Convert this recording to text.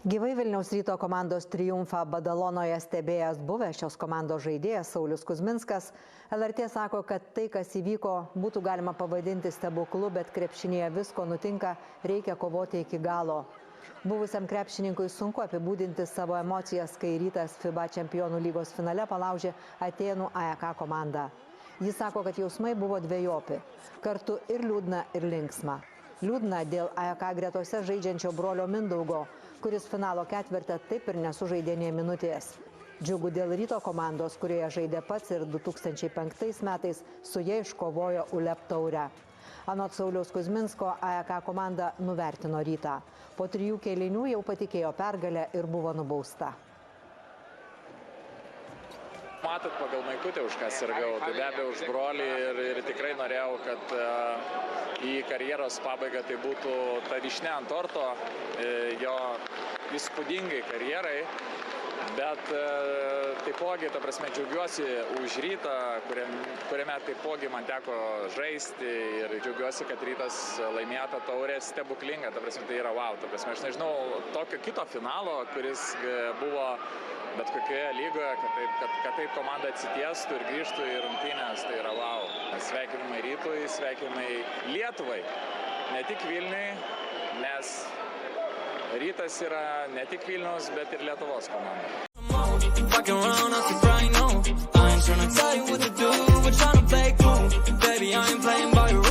Gyvai Vilniaus Ryto komandos triumfą Badalonoje stebėjęs buvęs šios komandos žaidėjas Saulius Kuzminskas LRT sako, kad tai, kas įvyko, būtų galima pavadinti stebuklu, bet krepšinėje visko nutinka, reikia kovoti iki galo. Buvusiam krepšininkui sunku apibūdinti savo emocijas, kai Rytas FIBA Čempionų lygos finale palaužė Atėnų AEK komandą. Jis sako, kad jausmai buvo dvejopi, kartu ir liūdna, ir linksma. Liūdna dėl AEK gretose žaidžiančio brolio Mindaugo, kuris finalo ketvirtą taip ir nesužaidė nė minutės. Džiugu dėl Ryto komandos, kurioje žaidė pats ir 2005 metais su jie iškovojo ULEP taurę. Anot Sauliaus Kuzminsko, AEK komanda nuvertino Rytą. Po 3 kėlinių jau patikėjo pergalę ir buvo nubausta. Matot, pagal Maikutę už ką sirgau, tai be abejo už brolį ir tikrai norėjau, kad į karjeros pabaigą tai būtų ta vyšnia ant torto jo įspūdingai karjerai, bet taipogi, ta prasme, džiaugiuosi už Rytą, kuriame taipogi man teko žaisti ir džiaugiuosi, kad Rytas laimėjo tą taurę stebuklinga, ta prasme, tai yra wow, ta prasme, aš nežinau tokio kito finalo, kuris buvo bet kokioje lygoje, kad taip komanda atsitiestų ir grįžtų į rungtynes, tai yra wow. Sveikinimai Rytui, sveikinimai Lietuvai, ne tik Vilniui, nes Rytas yra ne tik Vilniaus, bet ir Lietuvos komanda. Fucking around, I see right now. I ain't tryna tell you what to do, we're tryna play cool. Baby, I ain't playing by your